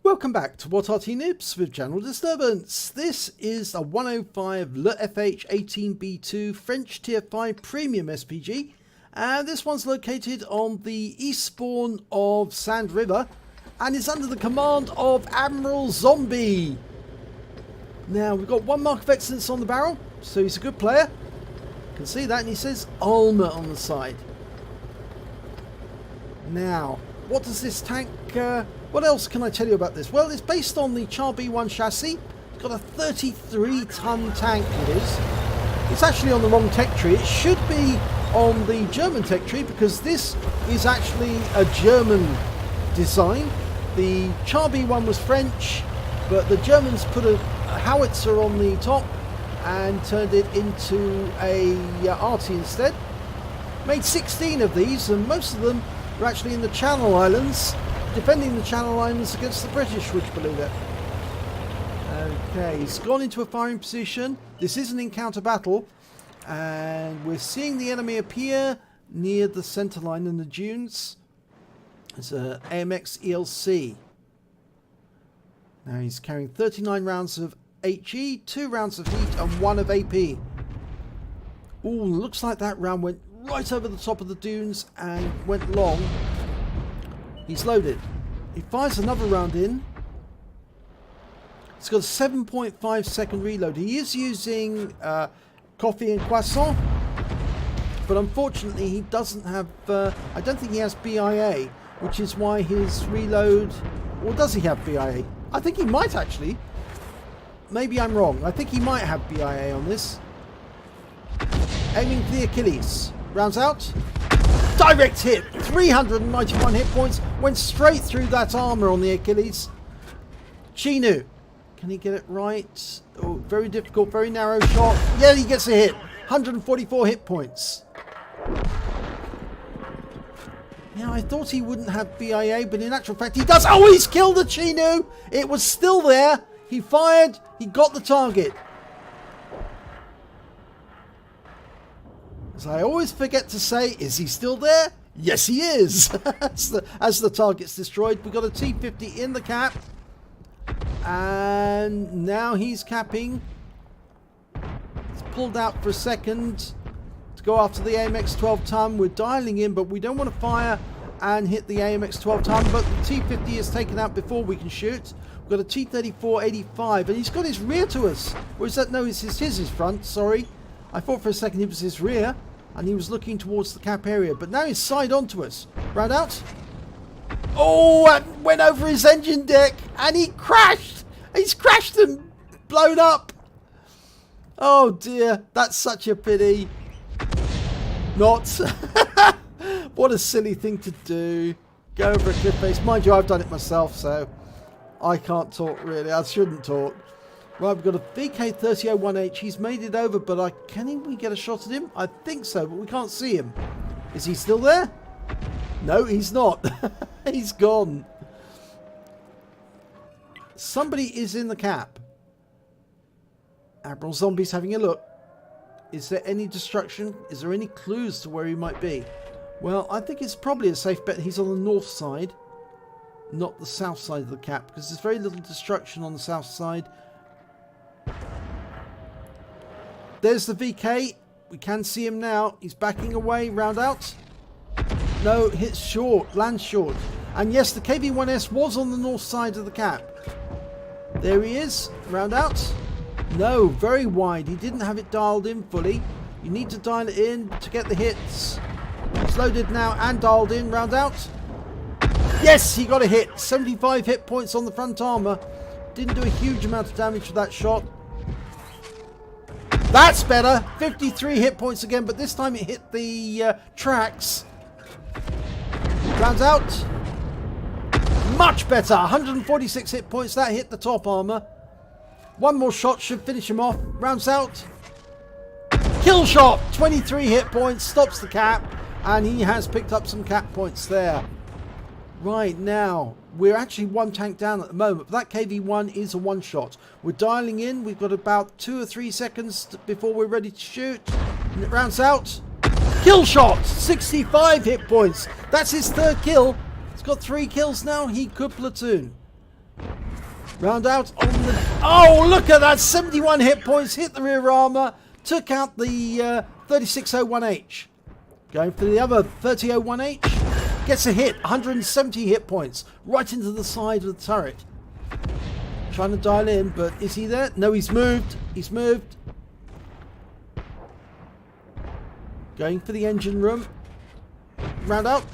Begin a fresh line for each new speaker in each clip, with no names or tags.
Welcome back to What Arty Noobs with General Disturbance. This is a 105 leFH18B2 French Tier 5 Premium SPG, and this one's located on the east spawn of Sand River and is under the command of Admiral Zombie. Now we've got one mark of excellence on the barrel, so he's a good player. You can see that, and he says Ulma on the side. Now, what does this tank, what else can I tell you about this? Well, it's based on the Char B1 chassis. It's got a 33-ton tank, it is. It's actually on the wrong tech tree. It should be on the German tech tree because this is actually a German design. The Char B1 was French, but the Germans put a howitzer on the top and turned it into a Arty instead. Made 16 of these, and most of them were actually in the Channel Islands, defending the Channel Islands against the British, would you believe it? Okay, he's gone into a firing position. This is an encounter battle, and we're seeing the enemy appear near the centre line in the dunes. It's a AMX ELC. Now he's carrying 39 rounds of HE, 2 rounds of heat, and 1 of AP. Ooh, looks like that round went right over the top of the dunes and went long. He's loaded. He fires another round in. It's got a 7.5 second reload. He is using coffee and croissant, but unfortunately he doesn't have, I don't think he has BIA, which is why his reload, or does he have BIA? I think he might actually. Maybe I'm wrong. I think he might have BIA on this. Aiming for the Achilles. Rounds out. Direct hit. 391 hit points. Went straight through that armor on the Achilles. Chinu. Can he get it right? Oh, very difficult, very narrow shot. Yeah, he gets a hit. 144 hit points. Yeah, I thought he wouldn't have BIA, but in actual fact he does. Oh, he's killed the Chinu. It was still there. He fired. He got the target. As I always forget to say, is he still there? Yes, he is. as the target's destroyed, we've got a T50 in the cap. And now he's capping. It's pulled out for a second to go after the AMX 12-ton. We're dialing in, but we don't want to fire and hit the AMX 12-ton. But the T50 is taken out before we can shoot. We've got a T-34-85, and he's got his rear to us. Or is that? No, it's his front, sorry. I thought for a second it was his rear, and he was looking towards the cap area. But now he's side onto us. Round out. Oh, and went over his engine deck, and he crashed. He's crashed and blown up. Oh dear, that's such a pity. Not. What a silly thing to do. Go over a cliff face. Mind you, I've done it myself, so I can't talk really. I shouldn't talk. Right, we've got a VK3001H. He's made it over, but can we get a shot at him? I think so, but we can't see him. Is he still there? No, he's not. He's gone. Somebody is in the cap. Admiral Zombie's having a look. Is there any destruction? Is there any clues to where he might be? Well, I think it's probably a safe bet he's on the north side, not the south side of the cap, because there's very little destruction on the south side. There's the VK. We can see him now. He's backing away. Round out. No, hits short. Lands short. And yes, the KV-1S was on the north side of the cap. There he is. Round out. No, very wide. He didn't have it dialed in fully. You need to dial it in to get the hits. It's loaded now and dialed in. Round out. Yes, he got a hit. 75 hit points on the front armor. Didn't do a huge amount of damage with that shot. That's better. 53 hit points again, but this time it hit the tracks. Rounds out. Much better. 146 hit points. That hit the top armor. One more shot should finish him off. Rounds out. Kill shot. 23 hit points. Stops the cap. And he has picked up some cap points there. Right, now we're actually one tank down at the moment, but that KV-1 is a one shot. We're dialing in. We've got about 2 or 3 seconds before we're ready to shoot. And it rounds out. Kill shot. 65 hit points. That's his third kill. He's got 3 kills now. He could platoon. Round out on the... Oh, look at that! 71 hit points, hit the rear armour, took out the 3601H. Going for the other 3001H. Gets a hit, 170 hit points, right into the side of the turret. Trying to dial in, but is he there? No, he's moved. He's moved. Going for the engine room. Round out.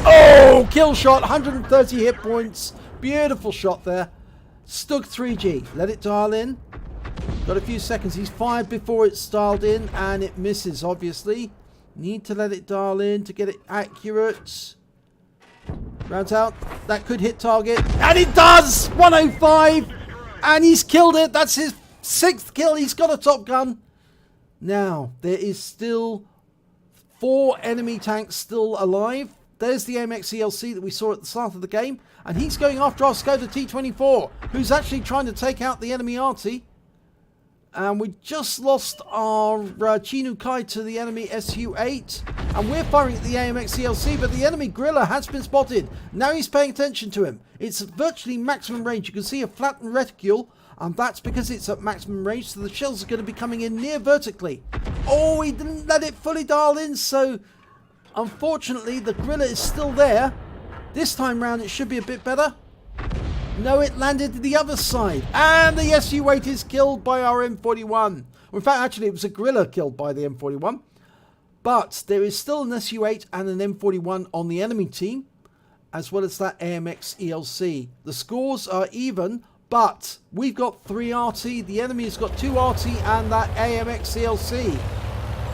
Oh, kill shot, 130 hit points. Beautiful shot there. Stug 3G. Let it dial in. Got a few seconds. He's fired before it's dialed in, and it misses, obviously. Need to let it dial in to get it accurate. Rounds out. That could hit target. And it does! 105! And he's killed it. That's his 6th kill. He's got a Top Gun. Now, there is still 4 enemy tanks still alive. There's the AMX ELC that we saw at the start of the game. And he's going after our Skoda T24, who's actually trying to take out the enemy Arty. And we just lost our Chinu Kai to the enemy SU-8. And we're firing at the AMX ELC, but the enemy Gorilla has been spotted. Now he's paying attention to him. It's virtually maximum range. You can see a flattened reticule, and that's because it's at maximum range, so the shells are going to be coming in near vertically. Oh, he didn't let it fully dial in, so unfortunately the Gorilla is still there. This time round it should be a bit better. No, it landed to the other side. And the SU-8 is killed by our M41. Well, in fact, actually, it was a Gorilla killed by the M41. But there is still an SU-8 and an M41 on the enemy team, as well as that AMX ELC. The scores are even, but we've got 3 Arty. The enemy has got 2 Arty and that AMX ELC.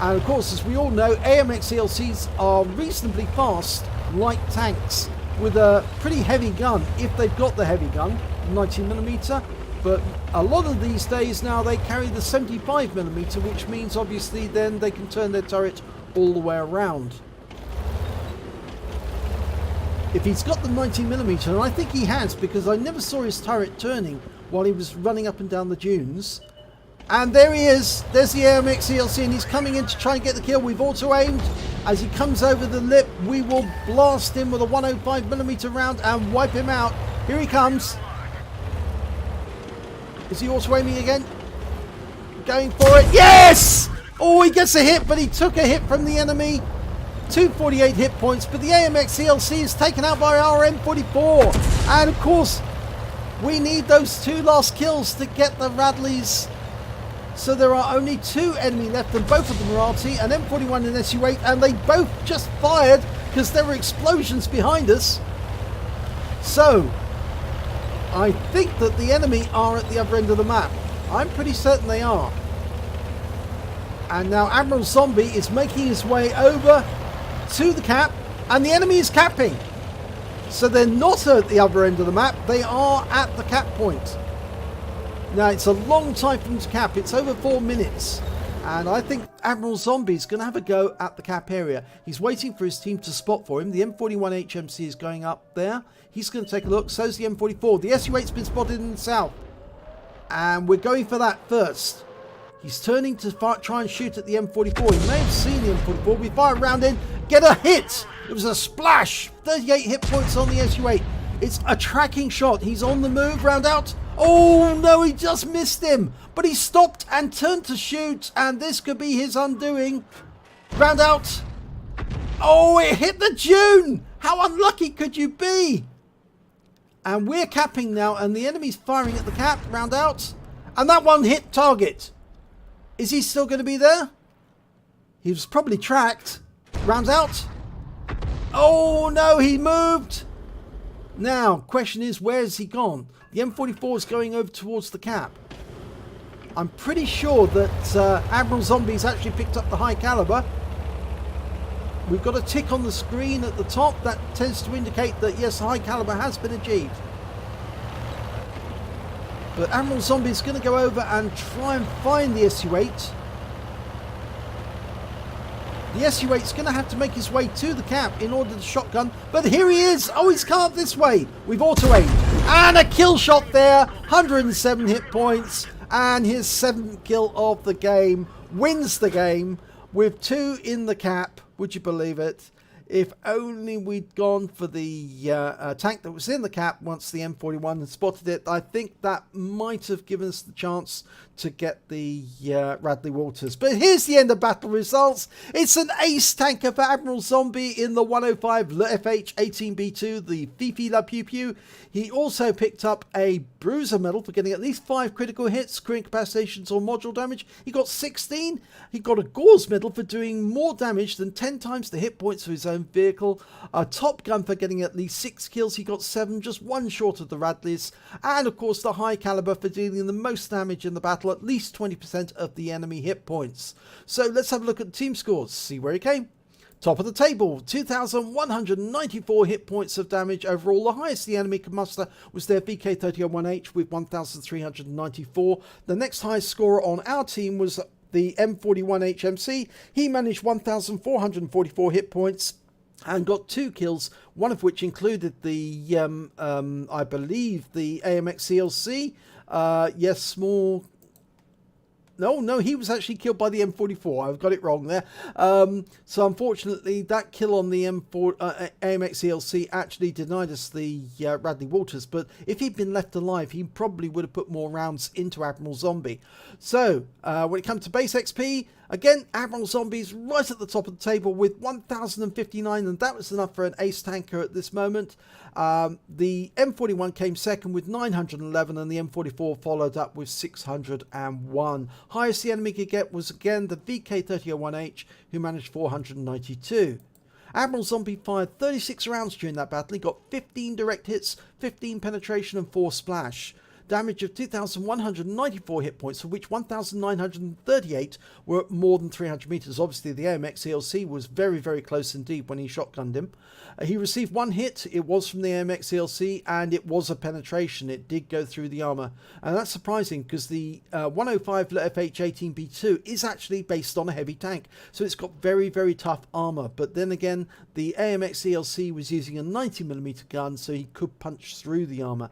And, of course, as we all know, AMX ELCs are reasonably fast, like tanks, with a pretty heavy gun, if they've got the heavy gun, 90mm, but a lot of these days now they carry the 75mm, which means obviously then they can turn their turret all the way around. If he's got the 90mm, and I think he has, because I never saw his turret turning while he was running up and down the dunes. And there he is, there's the AMX ELC, and he's coming in to try and get the kill. We've auto-aimed. As he comes over the lip, we will blast him with a 105mm round and wipe him out. Here he comes. Is he auto-aiming again? Going for it. Yes! Oh, he gets a hit, but he took a hit from the enemy. 248 hit points, but the AMX ELC is taken out by our M44. And of course, we need those 2 last kills to get the Radleys. So there are only 2 enemy left, and both of them are Arty, an M41 and SU-8, and they both just fired because there were explosions behind us. So, I think that the enemy are at the other end of the map. I'm pretty certain they are. And now Admiral Zombie is making his way over to the cap, and the enemy is capping. So they're not at the other end of the map, they are at the cap point. Now, it's a long time for him to cap. It's over 4 minutes. And I think Admiral Zombie is going to have a go at the cap area. He's waiting for his team to spot for him. The M41 HMC is going up there. He's going to take a look. So's the M44. The SU-8's been spotted in the south. And we're going for that first. He's turning to try and shoot at the M44. He may have seen the M44. We fire a round in. Get a hit. It was a splash. 38 hit points on the SU-8. It's a tracking shot. He's on the move. Round out. Oh no, he just missed him, but he stopped and turned to shoot, and this could be his undoing. Round out. Oh, it hit the dune. How unlucky could you be? And we're capping now, and the enemy's firing at the cap. Round out, and that one hit target. Is he still going to be there? He was probably tracked. Round out. Oh no, he moved. Now, question is, where has he gone? The M44 is going over towards the cap. I'm pretty sure that Admiral Zombie's actually picked up the high caliber. We've got a tick on the screen at the top that tends to indicate that yes, high caliber has been achieved. But Admiral Zombie's going to go over and try and find the SU-8. The SU-8's going to have to make his way to the cap in order to shotgun. But here he is. Oh, he's come up this way. We've auto-aimed. And a kill shot there. 107 hit points. And his 7th kill of the game. Wins the game with 2 in the cap. Would you believe it? If only we'd gone for the tank that was in the cap once the M41 had spotted it. I think that might have given us the chance to get the Radley Walters. But here's the end of battle results. It's an ace tanker for Admiral Zombie in the 105 leFH18B2, the Fifi La Pew Pew. He also picked up a Bruiser medal for getting at least 5 critical hits, crew incapacitations or module damage. He got 16. He got a Gore's medal for doing more damage than 10 times the hit points of his own vehicle. A Top Gun for getting at least 6 kills. He got 7, just 1 short of the Radleys. And of course the High Caliber for dealing the most damage in the battle, at least 20% of the enemy hit points. So let's have a look at the team scores, see where he came. Top of the table, 2,194 hit points of damage overall. The highest the enemy could muster was their VK3001H with 1,394. The next highest scorer on our team was the M41HMC. He managed 1,444 hit points and got 2 kills, one of which included the, I believe, the AMX CLC. Yes, small... No, he was actually killed by the M44. I've got it wrong there. So unfortunately, that kill on the AMX CLC actually denied us the Radley Walters. But if he'd been left alive, he probably would have put more rounds into Admiral Zombie. So when it comes to base XP, again, Admiral Zombie's right at the top of the table with 1,059, and that was enough for an ace tanker at this moment. The M41 came second with 911, and the M44 followed up with 601. Highest the enemy could get was again the VK3001H, who managed 492. Admiral Zombie fired 36 rounds during that battle. He got 15 direct hits, 15 penetration and 4 splash. Damage of 2,194 hit points, of which 1,938 were at more than 300 meters. Obviously, the AMX CLC was very, very close indeed when he shotgunned him. He received 1 hit. It was from the AMX CLC, and it was a penetration. It did go through the armor. And that's surprising because the 105 leFH18B2 is actually based on a heavy tank. So it's got very, very tough armor. But then again, the AMX CLC was using a 90mm gun, so he could punch through the armor.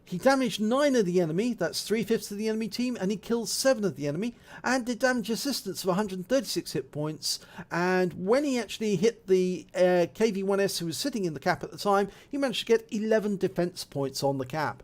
He damaged 9 of the enemy, that's 3/5 of the enemy team, and he killed 7 of the enemy, and did damage assistance of 136 hit points. And when he actually hit the KV-1S who was sitting in the cap at the time, he managed to get 11 defense points on the cap.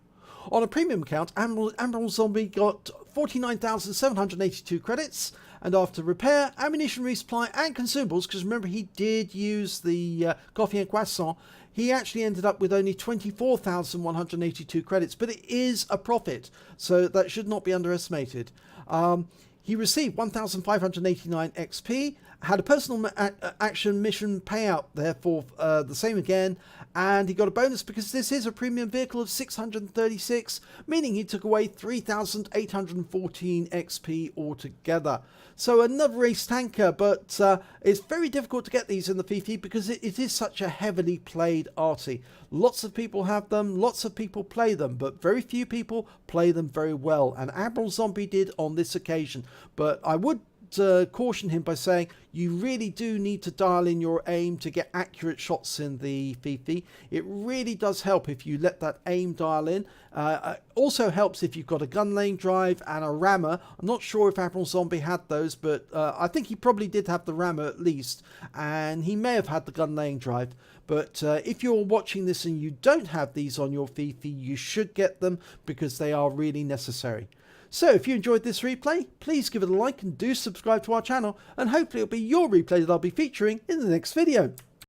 On a premium account, Admiral Zombie got 49,782 credits, and after repair, ammunition resupply and consumables, because remember he did use the coffee and croissant, he actually ended up with only 24,182 credits, but it is a profit, so that should not be underestimated. He received 1,589 XP, had a personal action mission payout, therefore the same again, and he got a bonus because this is a premium vehicle of 636, meaning he took away 3,814 XP altogether. So another ace tanker, but it's very difficult to get these in the Fifi because it is such a heavily played Arty. Lots of people have them, lots of people play them, but very few people play them very well, and Admiral Zombie did on this occasion. But I would caution him by saying you really do need to dial in your aim to get accurate shots in the Fifi. It really does help if you let that aim dial in. Also helps if you've got a gun laying drive and a rammer. I'm not sure if Admiral Zombie had those, but I think he probably did have the rammer at least, and he may have had the gun laying drive. But if you're watching this and you don't have these on your Fifi, you should get them because they are really necessary. So if you enjoyed this replay, please give it a like and do subscribe to our channel, and hopefully it'll be your replay that I'll be featuring in the next video.